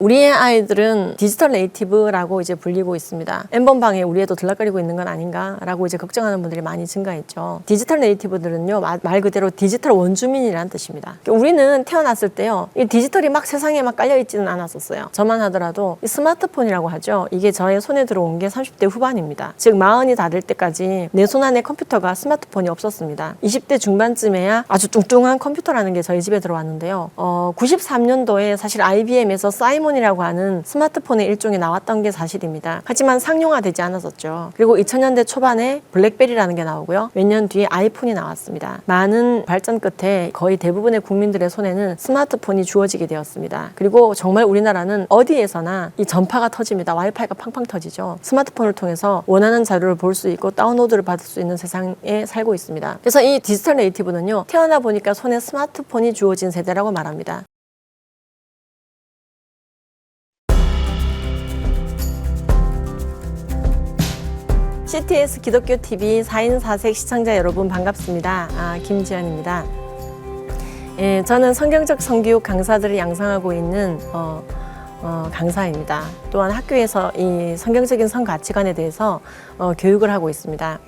우리의 아이들은 디지털 네이티브라고 이제 불리고 있습니다. N번방에 우리 애도 들락거리고 있는 건 아닌가라고 이제 걱정하는 분들이 많이 증가했죠. 디지털 네이티브들은요, 말 그대로 디지털 원주민이라는 뜻입니다. 우리는 태어났을 때요, 이 디지털이 막 세상에 막 깔려있지는 않았었어요. 저만 하더라도 이 스마트폰이라고 하죠. 이게 저의 손에 들어온 게 30대 후반입니다. 즉 40이 다 될 때까지 내 손 안에 컴퓨터가 스마트폰이 없었습니다. 20대 중반쯤에야 아주 뚱뚱한 컴퓨터라는 게 저희 집에 들어왔는데요. 93년도에 사실 IBM에서 사이몬이라고 하는 스마트폰의 일종이 나왔던 게 사실입니다. 하지만 상용화되지 않았었죠. 그리고 2000년대 초반에 블랙베리라는 게 나오고요. 몇 년 뒤에 아이폰이 나왔습니다. 많은 발전 끝에 거의 대부분의 국민들의 손에는 스마트폰이 주어지게 되었습니다. 그리고 정말 우리나라는 어디에서나 이 전파가 터집니다. 와이파이가 팡팡 터지죠. 스마트폰을 통해서 원하는 자료를 볼 수 있고 다운로드를 받을 수 있는 세상에 살고 있습니다. 그래서 이 디지털 네이티브는요, 태어나 보니까 손에 스마트폰이 주어진 세대라고 말합니다. CTS 기독교TV 4인 4색 시청자 여러분 반갑습니다. 김지연입니다. 예, 저는 성경적 성교육 강사들을 양성하고 있는 강사입니다. 또한 학교에서 이 성경적인 성가치관에 대해서 교육을 하고 있습니다.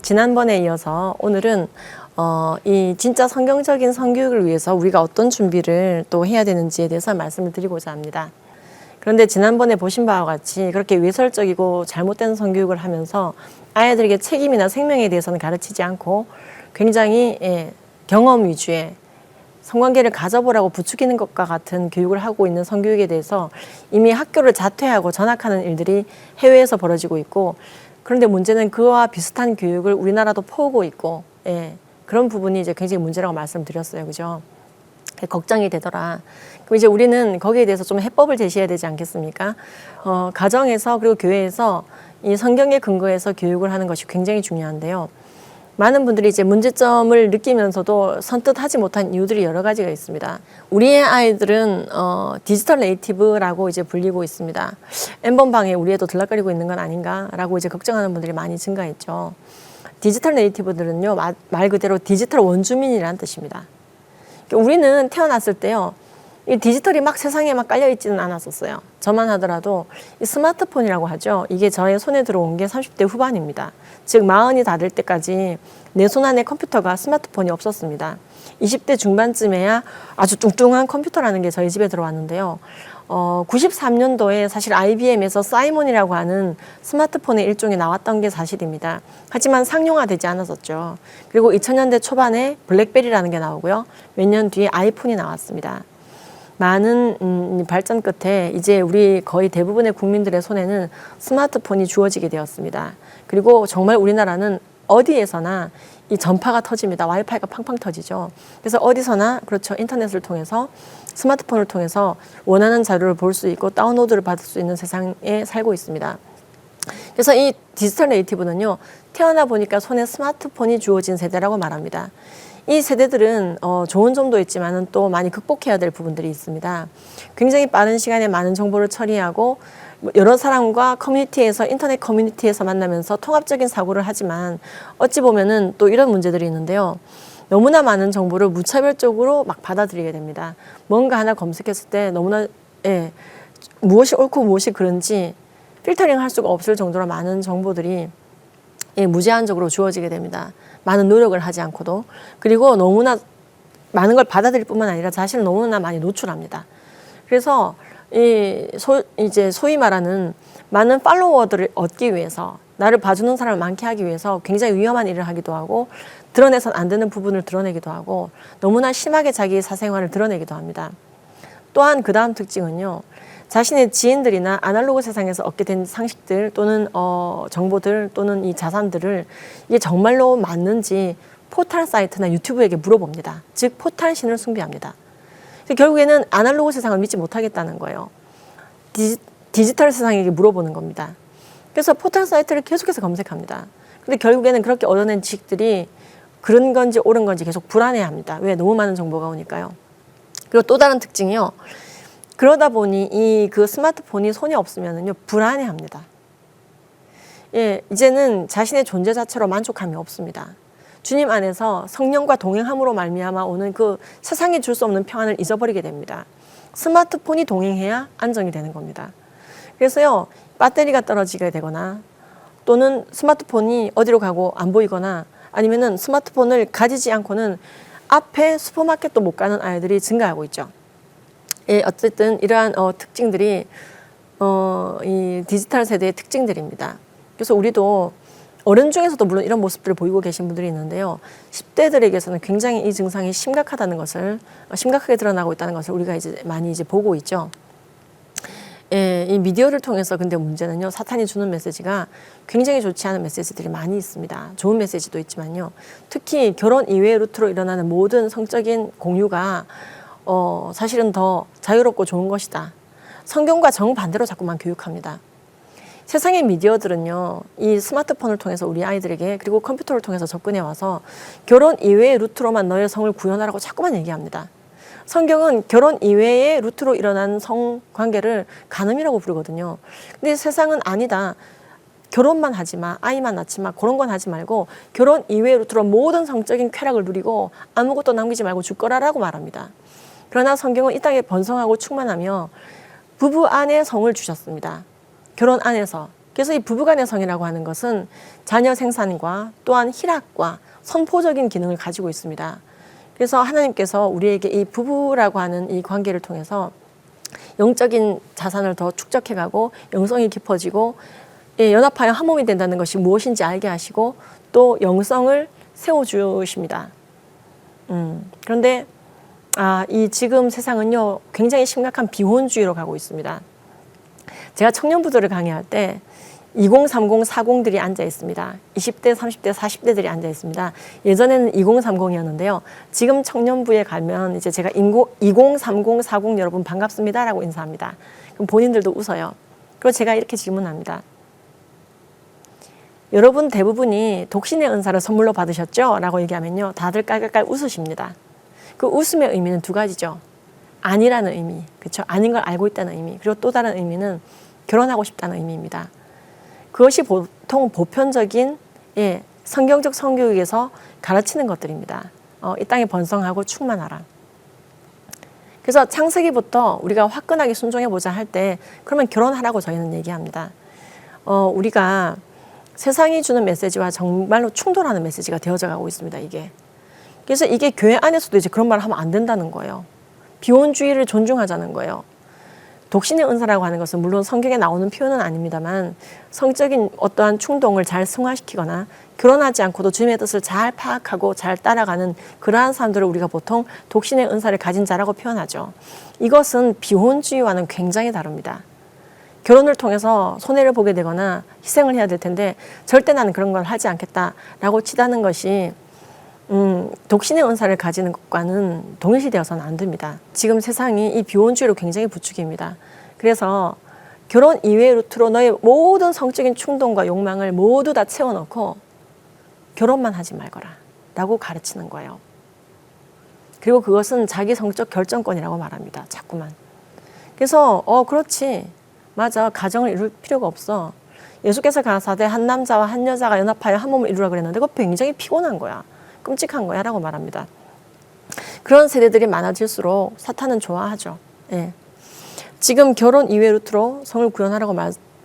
지난번에 이어서 오늘은 이 진짜 성경적인 성교육을 위해서 우리가 어떤 준비를 또 해야 되는지에 대해서 말씀을 드리고자 합니다. 그런데 지난번에 보신 바와 같이 그렇게 외설적이고 잘못된 성교육을 하면서 아이들에게 책임이나 생명에 대해서는 가르치지 않고 굉장히 경험 위주의 성관계를 가져보라고 부추기는 것과 같은 교육을 하고 있는 성교육에 대해서 이미 학교를 자퇴하고 전학하는 일들이 해외에서 벌어지고 있고, 그런데 문제는 그와 비슷한 교육을 우리나라도 퍼오고 있고, 그런 부분이 이제 굉장히 문제라고 말씀드렸어요. 그죠? 걱정이 되더라. 그럼 이제 우리는 거기에 대해서 좀 해법을 제시해야 되지 않겠습니까? 가정에서 그리고 교회에서 이 성경에 근거해서 교육을 하는 것이 굉장히 중요한데요. 많은 분들이 이제 문제점을 느끼면서도 선뜻 하지 못한 이유들이 여러 가지가 있습니다. 우리의 아이들은 디지털 네이티브라고 이제 불리고 있습니다. N번방에 우리 애도 들락거리고 있는 건 아닌가라고 이제 걱정하는 분들이 많이 증가했죠. 디지털 네이티브들은요, 말 그대로 디지털 원주민이라는 뜻입니다. 우리는 태어났을 때요, 이 디지털이 막 세상에 막 깔려있지는 않았었어요. 저만 하더라도 이 스마트폰이라고 하죠. 이게 저의 손에 들어온 게 30대 후반입니다. 즉 40이 다 될 때까지 내 손 안에 컴퓨터가 스마트폰이 없었습니다. 20대 중반쯤에야 아주 뚱뚱한 컴퓨터라는 게 저희 집에 들어왔는데요. 93년도에 사실 IBM에서 사이몬이라고 하는 스마트폰의 일종이 나왔던 게 사실입니다. 하지만 상용화되지 않았었죠. 그리고 2000년대 초반에 블랙베리라는 게 나오고요. 몇 년 뒤에 아이폰이 나왔습니다. 많은 발전 끝에 이제 우리 거의 대부분의 국민들의 손에는 스마트폰이 주어지게 되었습니다. 그리고 정말 우리나라는 어디에서나 이 전파가 터집니다. 와이파이가 팡팡 터지죠. 그래서 어디서나, 그렇죠, 인터넷을 통해서, 스마트폰을 통해서 원하는 자료를 볼 수 있고 다운로드를 받을 수 있는 세상에 살고 있습니다. 그래서 이 디지털 네이티브는요, 태어나 보니까 손에 스마트폰이 주어진 세대라고 말합니다. 이 세대들은 좋은 점도 있지만 또 많이 극복해야 될 부분들이 있습니다. 굉장히 빠른 시간에 많은 정보를 처리하고 여러 사람과 커뮤니티에서, 인터넷 커뮤니티에서 만나면서 통합적인 사고를 하지만 어찌 보면은 또 이런 문제들이 있는데요. 너무나 많은 정보를 무차별적으로 막 받아들이게 됩니다. 뭔가 하나 검색했을 때 너무나 무엇이 옳고 무엇이 그른지 필터링 할 수가 없을 정도로 많은 정보들이 무제한적으로 주어지게 됩니다. 많은 노력을 하지 않고도. 그리고 너무나 많은 걸 받아들일 뿐만 아니라 자신을 너무나 많이 노출합니다. 그래서 이제 소위 말하는 많은 팔로워들을 얻기 위해서, 나를 봐주는 사람을 많게 하기 위해서 굉장히 위험한 일을 하기도 하고, 드러내선 안 되는 부분을 드러내기도 하고, 너무나 심하게 자기의 사생활을 드러내기도 합니다. 또한 그 다음 특징은요, 자신의 지인들이나 아날로그 세상에서 얻게 된 상식들 또는 정보들 또는 이 자산들을 이게 정말로 맞는지 포탈 사이트나 유튜브에게 물어봅니다. 즉 포탈신을 숭배합니다. 결국에는 아날로그 세상을 믿지 못하겠다는 거예요. 디지털 세상에게 물어보는 겁니다. 그래서 포털 사이트를 계속해서 검색합니다. 근데 결국에는 그렇게 얻어낸 지식들이 그런 건지 옳은 건지 계속 불안해합니다. 왜? 너무 많은 정보가 오니까요. 그리고 또 다른 특징이요. 그러다 보니 그 스마트폰이 손에 없으면은요, 불안해합니다. 이제는 자신의 존재 자체로 만족함이 없습니다. 주님 안에서 성령과 동행함으로 말미암아 오는 그 세상에 줄 수 없는 평안을 잊어버리게 됩니다. 스마트폰이 동행해야 안정이 되는 겁니다. 그래서요, 배터리가 떨어지게 되거나 또는 스마트폰이 어디로 가고 안 보이거나 아니면은 스마트폰을 가지지 않고는 앞에 슈퍼마켓도 못 가는 아이들이 증가하고 있죠. 예, 어쨌든 이러한 특징들이 이 디지털 세대의 특징들입니다. 그래서 우리도 어른 중에서도 물론 이런 모습들을 보이고 계신 분들이 있는데요. 10대들에게서는 굉장히 이 증상이 심각하다는 것을, 심각하게 드러나고 있다는 것을 우리가 이제 많이 보고 있죠. 예, 이 미디어를 통해서 근데 문제는요, 사탄이 주는 메시지가 굉장히 좋지 않은 메시지들이 많이 있습니다. 좋은 메시지도 있지만요. 특히 결혼 이외의 루트로 일어나는 모든 성적인 공유가 사실은 더 자유롭고 좋은 것이다. 성경과 정반대로 자꾸만 교육합니다. 세상의 미디어들은요, 이 스마트폰을 통해서 우리 아이들에게 그리고 컴퓨터를 통해서 접근해 와서 결혼 이외의 루트로만 너의 성을 구현하라고 자꾸만 얘기합니다. 성경은 결혼 이외의 루트로 일어난 성관계를 간음이라고 부르거든요. 근데 세상은 아니다. 결혼만 하지 마, 아이만 낳지 마, 그런 건 하지 말고 결혼 이외의 루트로 모든 성적인 쾌락을 누리고 아무것도 남기지 말고 죽거라라고 말합니다. 그러나 성경은 이 땅에 번성하고 충만하며 부부 안에 성을 주셨습니다. 결혼 안에서. 그래서 이 부부간의 성이라고 하는 것은 자녀 생산과 또한 희락과 선포적인 기능을 가지고 있습니다. 그래서 하나님께서 우리에게 이 부부라고 하는 이 관계를 통해서 영적인 자산을 더 축적해가고 영성이 깊어지고 연합하여 한 몸이 된다는 것이 무엇인지 알게 하시고 또 영성을 세워주십니다. 그런데 이 지금 세상은요, 굉장히 심각한 비혼주의로 가고 있습니다. 제가 청년부들을 강의할 때 20, 30, 40들이 앉아 있습니다. 20대, 30대, 40대들이 앉아 있습니다. 예전에는 20, 30이었는데요. 지금 청년부에 가면 이제 제가 20, 30, 40 여러분 반갑습니다 라고 인사합니다. 그럼 본인들도 웃어요. 그리고 제가 이렇게 질문합니다. 여러분 대부분이 독신의 은사를 선물로 받으셨죠? 라고 얘기하면요. 다들 깔깔깔 웃으십니다. 그 웃음의 의미는 두 가지죠. 아니라는 의미, 그렇죠? 아닌 걸 알고 있다는 의미, 그리고 또 다른 의미는 결혼하고 싶다는 의미입니다. 그것이 보통 보편적인 성경적 성교육에서 가르치는 것들입니다. 이 땅에 번성하고 충만하라. 그래서 창세기부터 우리가 화끈하게 순종해보자 할 때 그러면 결혼하라고 저희는 얘기합니다. 우리가 세상이 주는 메시지와 정말로 충돌하는 메시지가 되어져 가고 있습니다. 이게. 그래서 이게 교회 안에서도 이제 그런 말을 하면 안 된다는 거예요. 비혼주의를 존중하자는 거예요. 독신의 은사라고 하는 것은 물론 성경에 나오는 표현은 아닙니다만 성적인 어떠한 충동을 잘 승화시키거나 결혼하지 않고도 주님의 뜻을 잘 파악하고 잘 따라가는 그러한 사람들을 우리가 보통 독신의 은사를 가진 자라고 표현하죠. 이것은 비혼주의와는 굉장히 다릅니다. 결혼을 통해서 손해를 보게 되거나 희생을 해야 될 텐데 절대 나는 그런 걸 하지 않겠다라고 치닫는 것이 독신의 은사를 가지는 것과는 동일시되어서는 안 됩니다. 지금 세상이 이 비혼주의로 굉장히 부추깁니다. 그래서 결혼 이외의 루트로 너의 모든 성적인 충동과 욕망을 모두 다 채워넣고 결혼만 하지 말거라 라고 가르치는 거예요. 그리고 그것은 자기 성적 결정권이라고 말합니다. 자꾸만. 그래서 그렇지. 맞아. 가정을 이룰 필요가 없어. 예수께서 가라사대 한 남자와 한 여자가 연합하여 한 몸을 이루라 그랬는데 그거 굉장히 피곤한 거야. 끔찍한 거야 라고 말합니다. 그런 세대들이 많아질수록 사탄은 좋아하죠. 예. 지금 결혼 이외 루트로 성을 구현하라고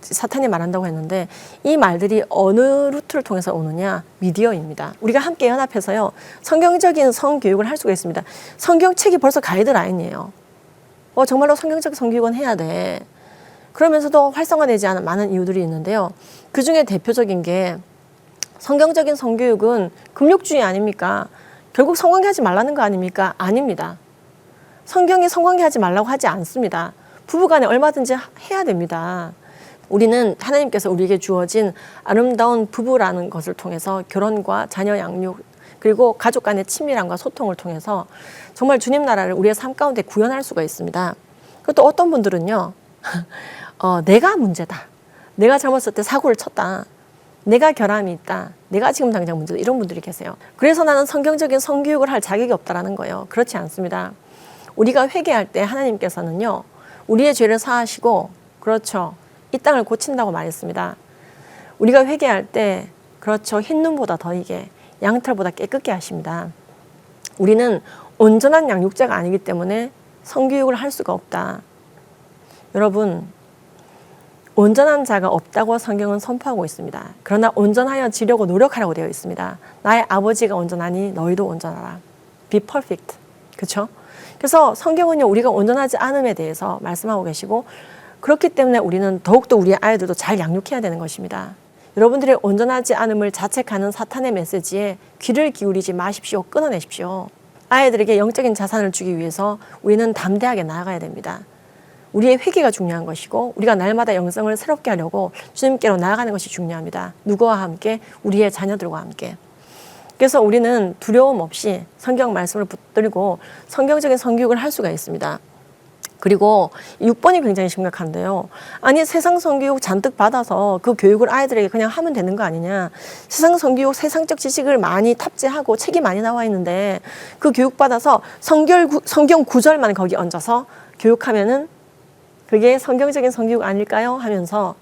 사탄이 말한다고 했는데 이 말들이 어느 루트를 통해서 오느냐? 미디어입니다. 우리가 함께 연합해서요. 성경적인 성교육을 할 수가 있습니다. 성경책이 벌써 가이드라인이에요. 정말로 성경적 성교육은 해야 돼. 그러면서도 활성화되지 않은 많은 이유들이 있는데요. 그중에 대표적인 게 성경적인 성교육은 금욕주의 아닙니까? 결국 성관계하지 말라는 거 아닙니까? 아닙니다. 성경이 성관계하지 말라고 하지 않습니다. 부부간에 얼마든지 해야 됩니다. 우리는 하나님께서 우리에게 주어진 아름다운 부부라는 것을 통해서 결혼과 자녀 양육 그리고 가족 간의 친밀함과 소통을 통해서 정말 주님 나라를 우리의 삶 가운데 구현할 수가 있습니다. 그것도 어떤 분들은요. 내가 문제다. 내가 잘못했을 때 사고를 쳤다. 내가 결함이 있다. 내가 지금 당장 문제다. 이런 분들이 계세요. 그래서 나는 성경적인 성교육을 할 자격이 없다라는 거예요. 그렇지 않습니다. 우리가 회개할 때 하나님께서는요. 우리의 죄를 사하시고 그렇죠. 이 땅을 고친다고 말했습니다. 우리가 회개할 때 그렇죠. 흰눈보다 더이게 양털보다 깨끗게 하십니다. 우리는 온전한 양육자가 아니기 때문에 성교육을 할 수가 없다. 여러분, 온전한 자가 없다고 성경은 선포하고 있습니다. 그러나 온전하여 지려고 노력하라고 되어 있습니다. 나의 아버지가 온전하니 너희도 온전하라. Be perfect. 그렇죠? 그래서 성경은요, 우리가 온전하지 않음에 대해서 말씀하고 계시고, 그렇기 때문에 우리는 더욱더 우리의 아이들도 잘 양육해야 되는 것입니다. 여러분들의 온전하지 않음을 자책하는 사탄의 메시지에 귀를 기울이지 마십시오. 끊어내십시오. 아이들에게 영적인 자산을 주기 위해서 우리는 담대하게 나아가야 됩니다. 우리의 회개가 중요한 것이고, 우리가 날마다 영성을 새롭게 하려고 주님께로 나아가는 것이 중요합니다. 누구와 함께? 우리의 자녀들과 함께. 그래서 우리는 두려움 없이 성경 말씀을 붙들고 성경적인 성교육을 할 수가 있습니다. 그리고 6번이 굉장히 심각한데요. 아니, 세상 성교육 잔뜩 받아서 그 교육을 아이들에게 그냥 하면 되는 거 아니냐. 세상 성교육, 세상적 지식을 많이 탑재하고 책이 많이 나와 있는데 그 교육 받아서 성경 구절만 거기 얹어서 교육하면은 그게 성경적인 성교육 아닐까요? 하면서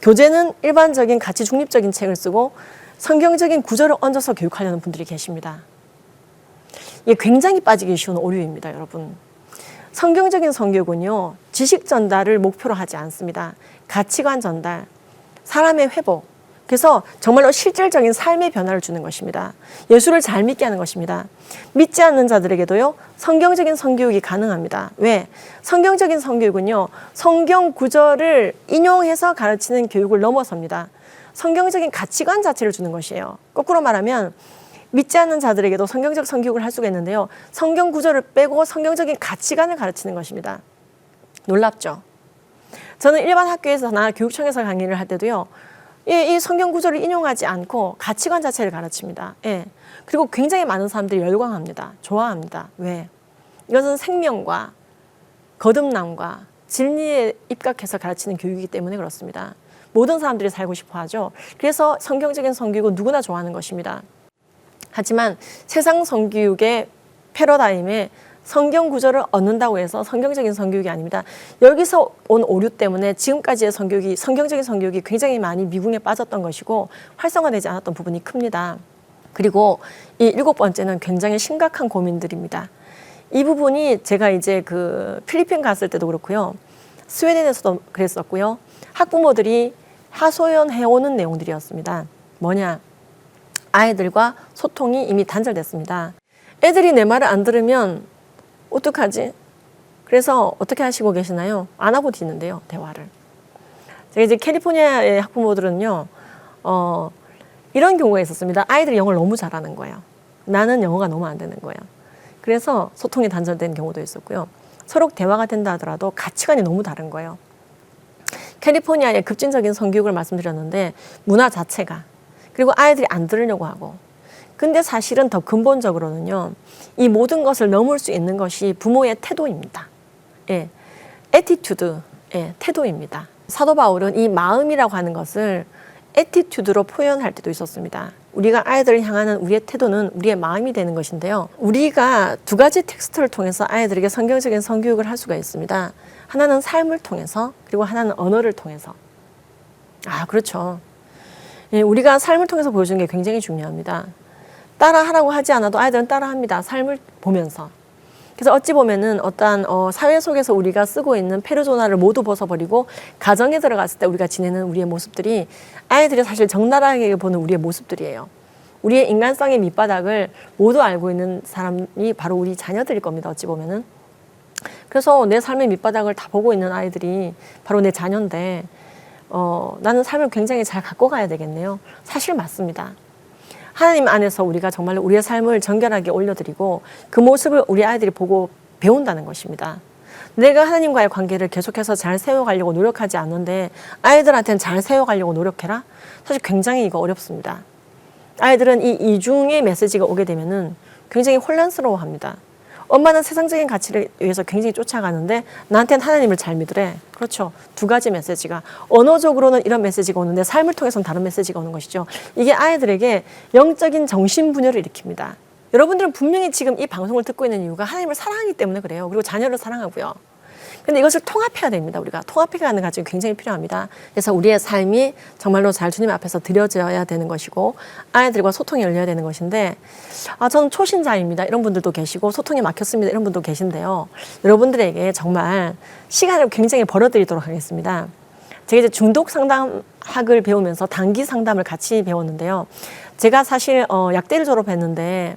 교재는 일반적인 가치 중립적인 책을 쓰고 성경적인 구절을 얹어서 교육하려는 분들이 계십니다. 이게 굉장히 빠지기 쉬운 오류입니다, 여러분. 성경적인 성교육은요, 지식 전달을 목표로 하지 않습니다. 가치관 전달, 사람의 회복, 그래서 정말로 실질적인 삶의 변화를 주는 것입니다. 예수를 잘 믿게 하는 것입니다. 믿지 않는 자들에게도요, 성경적인 성교육이 가능합니다. 왜? 성경적인 성교육은요, 성경 구절을 인용해서 가르치는 교육을 넘어섭니다. 성경적인 가치관 자체를 주는 것이에요. 거꾸로 말하면 믿지 않는 자들에게도 성경적 성교육을 할 수가 있는데요, 성경 구절을 빼고 성경적인 가치관을 가르치는 것입니다. 놀랍죠? 저는 일반 학교에서나 교육청에서 강의를 할 때도요, 이 성경 구절을 인용하지 않고 가치관 자체를 가르칩니다. 예. 그리고 굉장히 많은 사람들이 열광합니다. 좋아합니다. 왜? 이것은 생명과 거듭남과 진리에 입각해서 가르치는 교육이기 때문에 그렇습니다. 모든 사람들이 살고 싶어 하죠. 그래서 성경적인 성교육은 누구나 좋아하는 것입니다. 하지만 세상 성교육의 패러다임에 성경 구절을 얻는다고 해서 성경적인 성교육이 아닙니다. 여기서 온 오류 때문에 지금까지의 성경적인 성교육이 굉장히 많이 미궁에 빠졌던 것이고 활성화되지 않았던 부분이 큽니다. 그리고 이 7번째는 굉장히 심각한 고민들입니다. 이 부분이 제가 이제 그 필리핀 갔을 때도 그렇고요, 스웨덴에서도 그랬었고요, 학부모들이 하소연해오는 내용들이었습니다. 뭐냐? 아이들과 소통이 이미 단절됐습니다. 애들이 내 말을 안 들으면 어떡하지? 그래서 어떻게 하시고 계시나요? 안 하고 있는데요, 대화를. 제가 이제 캘리포니아의 학부모들은요, 이런 경우가 있었습니다. 아이들이 영어를 너무 잘하는 거예요. 나는 영어가 너무 안 되는 거예요. 그래서 소통이 단절된 경우도 있었고요. 서로 대화가 된다 하더라도 가치관이 너무 다른 거예요. 캘리포니아의 급진적인 성교육을 말씀드렸는데 문화 자체가, 그리고 아이들이 안 들으려고 하고, 근데 사실은 더 근본적으로는요, 이 모든 것을 넘을 수 있는 것이 부모의 태도입니다. 예, 애티튜드, 예, 태도입니다. 사도 바울은 이 마음이라고 하는 것을 애티튜드로 표현할 때도 있었습니다. 우리가 아이들을 향하는 우리의 태도는 우리의 마음이 되는 것인데요, 우리가 두 가지 텍스트를 통해서 아이들에게 성경적인 성교육을 할 수가 있습니다. 하나는 삶을 통해서, 그리고 하나는 언어를 통해서. 아, 그렇죠. 예, 우리가 삶을 통해서 보여주는 게 굉장히 중요합니다. 따라하라고 하지 않아도 아이들은 따라합니다. 삶을 보면서. 그래서 어찌 보면은 어떠한 사회 속에서 우리가 쓰고 있는 페르소나를 모두 벗어버리고 가정에 들어갔을 때 우리가 지내는 우리의 모습들이 아이들이 사실 적나라하게 보는 우리의 모습들이에요. 우리의 인간성의 밑바닥을 모두 알고 있는 사람이 바로 우리 자녀들일 겁니다. 어찌 보면은. 그래서 내 삶의 밑바닥을 다 보고 있는 아이들이 바로 내 자녀인데, 나는 삶을 굉장히 잘 갖고 가야 되겠네요. 사실 맞습니다. 하나님 안에서 우리가 정말로 우리의 삶을 정결하게 올려드리고 그 모습을 우리 아이들이 보고 배운다는 것입니다. 내가 하나님과의 관계를 계속해서 잘 세워가려고 노력하지 않는데 아이들한테는 잘 세워가려고 노력해라? 사실 굉장히 이거 어렵습니다. 아이들은 이 이중의 메시지가 오게 되면은 굉장히 혼란스러워합니다. 엄마는 세상적인 가치를 위해서 굉장히 쫓아가는데 나한테는 하나님을 잘 믿으래. 그렇죠. 두 가지 메시지가. 언어적으로는 이런 메시지가 오는데 삶을 통해서는 다른 메시지가 오는 것이죠. 이게 아이들에게 영적인 정신분열을 일으킵니다. 여러분들은 분명히 지금 이 방송을 듣고 있는 이유가 하나님을 사랑하기 때문에 그래요. 그리고 자녀를 사랑하고요. 근데 이것을 통합해야 됩니다. 우리가 통합해가는 과정이 굉장히 필요합니다. 그래서 우리의 삶이 정말로 잘 주님 앞에서 드려져야 되는 것이고 아이들과 소통이 열려야 되는 것인데 저는 초신자입니다. 이런 분들도 계시고 소통이 막혔습니다. 이런 분도 계신데요. 여러분들에게 정말 시간을 굉장히 벌어드리도록 하겠습니다. 제가 이제 중독 상담학을 배우면서 단기 상담을 같이 배웠는데요. 제가 사실 약대를 졸업했는데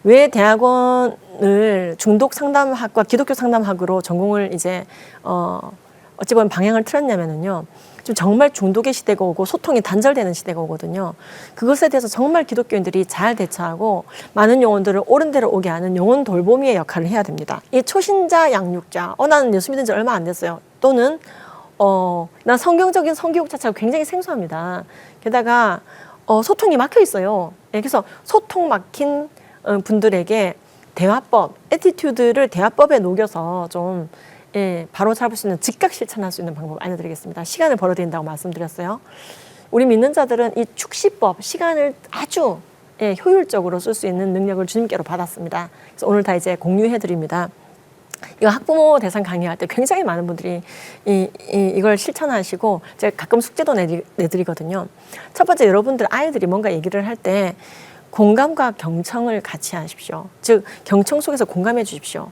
왜 대학원을 중독 상담학과 기독교 상담학으로 전공을 이제 어찌 보면 방향을 틀었냐면요. 좀 정말 중독의 시대가 오고 소통이 단절되는 시대가 오거든요. 그것에 대해서 정말 기독교인들이 잘 대처하고 많은 영혼들을 옳은 대로 오게 하는 영혼 돌보미의 역할을 해야 됩니다. 이 초신자 양육자, 나는 예수 믿은 지 얼마 안 됐어요. 또는 난 성경적인 성교육 자체가 굉장히 생소합니다. 게다가 소통이 막혀 있어요. 그래서 소통 막힌 분들에게 대화법, 애티튜드를 대화법에 녹여서 좀 바로 잡을 수 있는 즉각 실천할 수 있는 방법 알려드리겠습니다. 시간을 벌어들인다고 말씀드렸어요. 우리 믿는 자들은 이 축시법, 시간을 아주 효율적으로 쓸 수 있는 능력을 주님께로 받았습니다. 그래서 오늘 다 이제 공유해드립니다. 이거 학부모 대상 강의할 때 굉장히 많은 분들이 이걸 실천하시고 제가 가끔 숙제도 내드리거든요. 첫 번째, 여러분들 아이들이 뭔가 얘기를 할 때 공감과 경청을 같이 하십시오. 즉 경청 속에서 공감해 주십시오.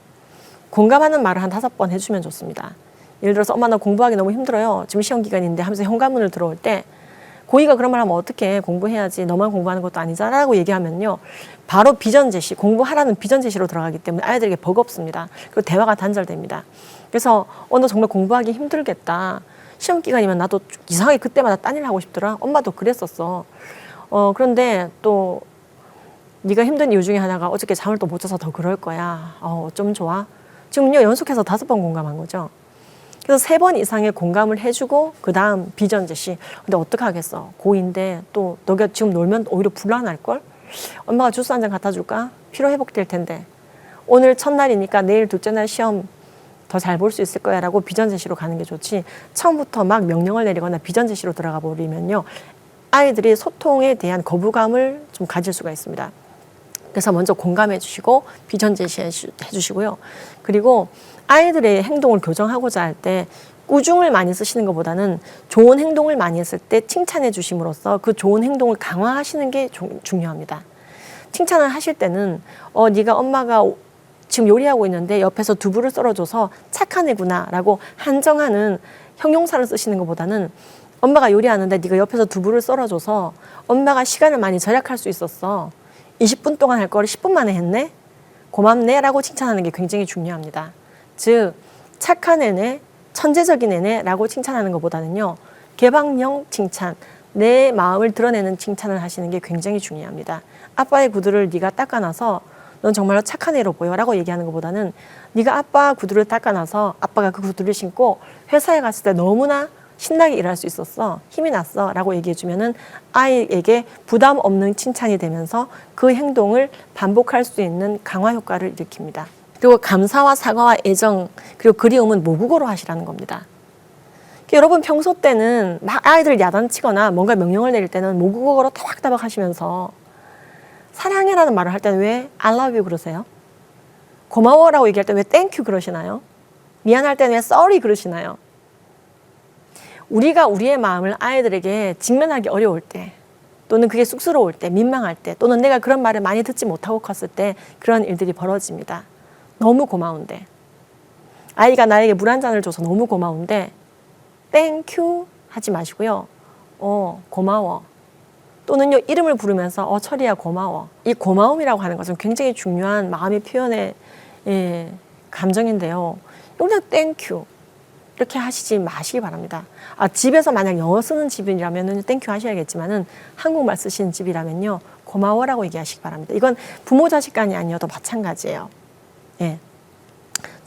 공감하는 말을 한 5번 해주면 좋습니다. 예를 들어서 엄마 나 공부하기 너무 힘들어요. 지금 시험 기간인데 하면서 현관문을 들어올 때 고의가 그런 말 하면 어떻게 공부해야지 너만 공부하는 것도 아니잖아라고 얘기하면요. 바로 비전 제시, 공부하라는 비전 제시로 들어가기 때문에 아이들에게 버겁습니다. 그리고 대화가 단절됩니다. 그래서 너 정말 공부하기 힘들겠다. 시험 기간이면 나도 이상하게 그때마다 딴일 하고 싶더라. 엄마도 그랬었어. 그런데 또 네가 힘든 이유 중에 하나가 어저께 잠을 또 못 자서 더 그럴 거야. 어쩌면 좋아. 지금요 연속해서 5번 공감한 거죠. 그래서 3번 이상의 공감을 해주고 그 다음 비전 제시. 근데 어떡하겠어. 고2인데 또 너가 지금 놀면 오히려 불안할걸? 엄마가 주스 한 잔 갖다 줄까? 피로 회복될 텐데. 오늘 첫날이니까 내일 둘째 날 시험 더 잘 볼 수 있을 거야 라고 비전 제시로 가는 게 좋지. 처음부터 막 명령을 내리거나 비전 제시로 들어가 버리면요. 아이들이 소통에 대한 거부감을 좀 가질 수가 있습니다. 그래서 먼저 공감해 주시고 비전 제시해 주시고요. 그리고 아이들의 행동을 교정하고자 할 때 꾸중을 많이 쓰시는 것보다는 좋은 행동을 많이 했을 때 칭찬해 주심으로써 그 좋은 행동을 강화하시는 게 중요합니다. 칭찬을 하실 때는 네가 엄마가 지금 요리하고 있는데 옆에서 두부를 썰어줘서 착한 애구나 라고 한정하는 형용사를 쓰시는 것보다는 엄마가 요리하는데 네가 옆에서 두부를 썰어줘서 엄마가 시간을 많이 절약할 수 있었어. 20분 동안 할 거를 10분 만에 했네? 고맙네? 라고 칭찬하는 게 굉장히 중요합니다. 즉 착한 애네, 천재적인 애네 라고 칭찬하는 것보다는요. 개방형 칭찬, 내 마음을 드러내는 칭찬을 하시는 게 굉장히 중요합니다. 아빠의 구두를 네가 닦아놔서 넌 정말로 착한 애로 보여 라고 얘기하는 것보다는 네가 아빠 구두를 닦아놔서 아빠가 그 구두를 신고 회사에 갔을 때 너무나 신나게 일할 수 있었어. 힘이 났어. 라고 얘기해주면은 아이에게 부담 없는 칭찬이 되면서 그 행동을 반복할 수 있는 강화 효과를 일으킵니다. 그리고 감사와 사과와 애정 그리고 그리움은 모국어로 하시라는 겁니다. 여러분 평소 때는 막 아이들 야단치거나 뭔가 명령을 내릴 때는 모국어로 따박따박 하시면서 사랑해라는 말을 할 때는 왜 I love you 그러세요? 고마워라고 얘기할 때는 왜 thank you 그러시나요? 미안할 때는 왜 sorry 그러시나요? 우리가 우리의 마음을 아이들에게 직면하기 어려울 때 또는 그게 쑥스러울 때 민망할 때 또는 내가 그런 말을 많이 듣지 못하고 컸을 때 그런 일들이 벌어집니다. 너무 고마운데 아이가 나에게 물 한 잔을 줘서 너무 고마운데 땡큐 하지 마시고요. 고마워. 또는요 이름을 부르면서 철이야 고마워. 이 고마움이라고 하는 것은 굉장히 중요한 마음의 표현의 감정인데요. 그냥 땡큐 이렇게 하시지 마시기 바랍니다. 집에서 만약 영어 쓰는 집이라면 땡큐 하셔야겠지만은 한국말 쓰시는 집이라면요 고마워라고 얘기하시기 바랍니다. 이건 부모 자식 간이 아니어도 마찬가지예요. 예.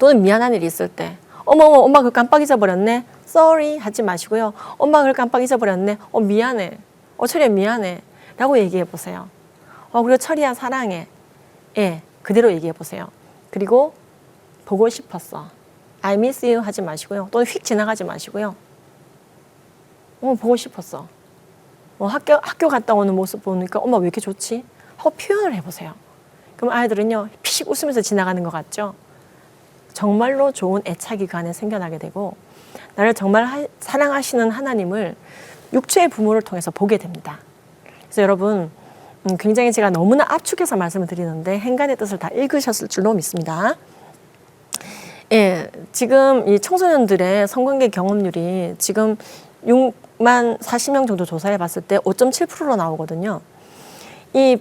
또는 미안한 일이 있을 때 어머 엄마 그걸 깜빡 잊어버렸네. sorry 하지 마시고요. 엄마 그걸 깜빡 잊어버렸네. 미안해. 철이야 미안해. 라고 얘기해 보세요. 그리고 철이야 사랑해. 예, 그대로 얘기해 보세요. 그리고 보고 싶었어. I miss you 하지 마시고요. 또는 휙 지나가지 마시고요. 보고 싶었어. 학교 갔다 오는 모습 보니까 엄마 왜 이렇게 좋지? 하고 표현을 해보세요. 그럼 아이들은요 피식 웃으면서 지나가는 것 같죠? 정말로 좋은 애착이 그 안에 생겨나게 되고 나를 정말 사랑하시는 하나님을 육체의 부모를 통해서 보게 됩니다. 그래서 여러분 굉장히 제가 너무나 압축해서 말씀을 드리는데 행간의 뜻을 다 읽으셨을 줄로 믿습니다. 예, 지금 이 청소년들의 성관계 경험률이 지금 6만 40명 정도 조사해 봤을 때 5.7%로 나오거든요. 이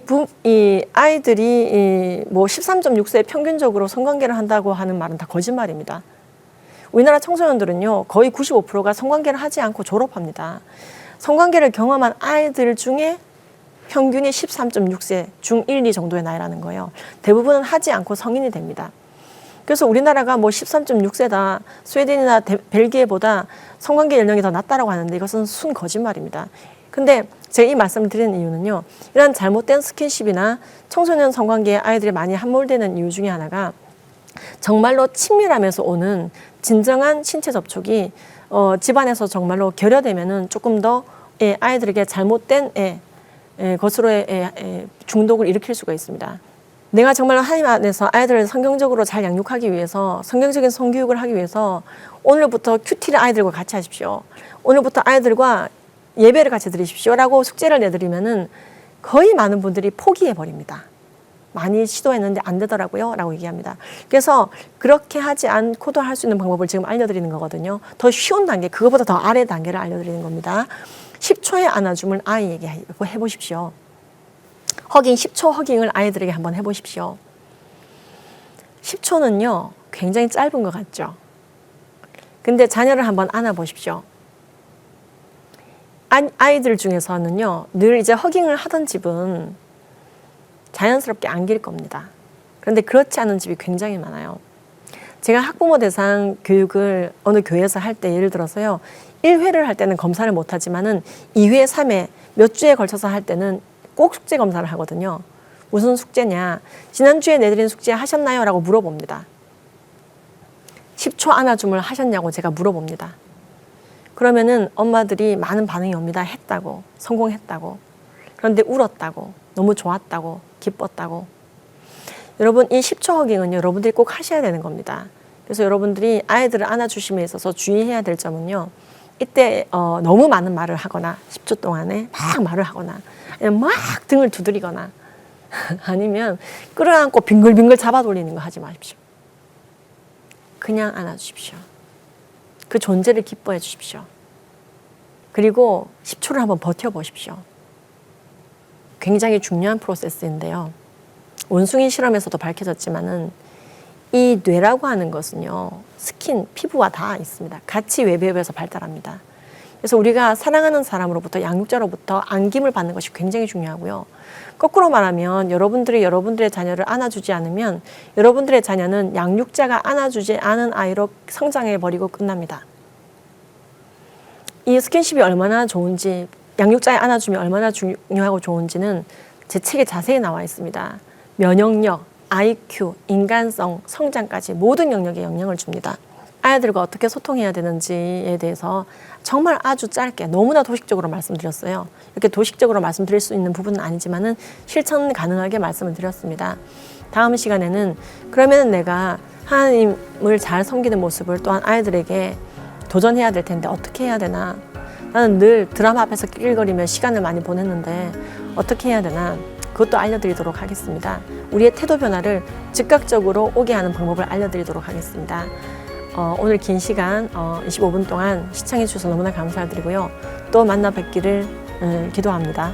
아이들이 뭐 13.6세 평균적으로 성관계를 한다고 하는 말은 다 거짓말입니다. 우리나라 청소년들은요, 거의 95%가 성관계를 하지 않고 졸업합니다. 성관계를 경험한 아이들 중에 평균이 13.6세, 중1, 2 정도의 나이라는 거예요. 대부분은 하지 않고 성인이 됩니다. 그래서 우리나라가 뭐 13.6세다, 스웨덴이나 벨기에보다 성관계 연령이 더 낮다라고 하는데 이것은 순 거짓말입니다. 근데 제가 이 말씀을 드리는 이유는요, 이런 잘못된 스킨십이나 청소년 성관계에 아이들이 많이 함몰되는 이유 중에 하나가 정말로 친밀하면서 오는 진정한 신체 접촉이 집안에서 정말로 결여되면은 조금 더 아이들에게 잘못된 것으로의 중독을 일으킬 수가 있습니다. 내가 정말로 하나님 안에서 아이들을 성경적으로 잘 양육하기 위해서, 성경적인 성교육을 하기 위해서 오늘부터 큐티를 아이들과 같이 하십시오. 오늘부터 아이들과 예배를 같이 드리십시오라고 숙제를 내드리면은 거의 많은 분들이 포기해버립니다. 많이 시도했는데 안 되더라고요 라고 얘기합니다. 그래서 그렇게 하지 않고도 할 수 있는 방법을 지금 알려드리는 거거든요. 더 쉬운 단계, 그거보다 더 아래 단계를 알려드리는 겁니다. 10초의 안아줌을 아이에게 해보십시오. 허깅, 10초 허깅을 아이들에게 한번 해보십시오. 10초는요 굉장히 짧은 것 같죠. 근데 자녀를 한번 안아보십시오. 아이들 중에서는요 늘 이제 허깅을 하던 집은 자연스럽게 안길 겁니다. 그런데 그렇지 않은 집이 굉장히 많아요. 제가 학부모 대상 교육을 어느 교회에서 할 때 예를 들어서요 1회를 할 때는 검사를 못하지만은 2회, 3회 몇 주에 걸쳐서 할 때는 꼭 숙제 검사를 하거든요. 무슨 숙제냐, 지난주에 내드린 숙제 하셨나요? 라고 물어봅니다. 10초 안아줌을 하셨냐고 제가 물어봅니다. 그러면은 엄마들이 많은 반응이 옵니다. 했다고, 성공했다고, 그런데 울었다고, 너무 좋았다고, 기뻤다고. 여러분 이 10초 허깅은요 여러분들이 꼭 하셔야 되는 겁니다. 그래서 여러분들이 아이들을 안아주심에 있어서 주의해야 될 점은요, 이때 너무 많은 말을 하거나 10초 동안에 막 말을 하거나 막 등을 두드리거나 아니면 끌어안고 빙글빙글 잡아 돌리는 거 하지 마십시오. 그냥 안아주십시오. 그 존재를 기뻐해 주십시오. 그리고 10초를 한번 버텨보십시오. 굉장히 중요한 프로세스인데요. 원숭이 실험에서도 밝혀졌지만은 이 뇌라고 하는 것은요, 스킨, 피부와 다 있습니다. 같이 외부에서 발달합니다. 그래서 우리가 사랑하는 사람으로부터, 양육자로부터 안김을 받는 것이 굉장히 중요하고요. 거꾸로 말하면 여러분들이 여러분들의 자녀를 안아주지 않으면 여러분들의 자녀는 양육자가 안아주지 않은 아이로 성장해버리고 끝납니다. 이 스킨십이 얼마나 좋은지, 양육자의 안아줌이 얼마나 중요하고 좋은지는 제 책에 자세히 나와 있습니다. 면역력, IQ, 인간성, 성장까지 모든 영역에 영향을 줍니다. 아이들과 어떻게 소통해야 되는지에 대해서 정말 아주 짧게 너무나 도식적으로 말씀드렸어요. 이렇게 도식적으로 말씀드릴 수 있는 부분은 아니지만은 실천 가능하게 말씀을 드렸습니다. 다음 시간에는 그러면 내가 하나님을 잘 섬기는 모습을 또한 아이들에게 도전해야 될 텐데 어떻게 해야 되나? 나는 늘 드라마 앞에서 낄낄거리며 시간을 많이 보냈는데 어떻게 해야 되나? 그것도 알려드리도록 하겠습니다. 우리의 태도 변화를 즉각적으로 오게 하는 방법을 알려드리도록 하겠습니다. 오늘 긴 시간 25분 동안 시청해 주셔서 너무나 감사드리고요. 또 만나 뵙기를 기도합니다.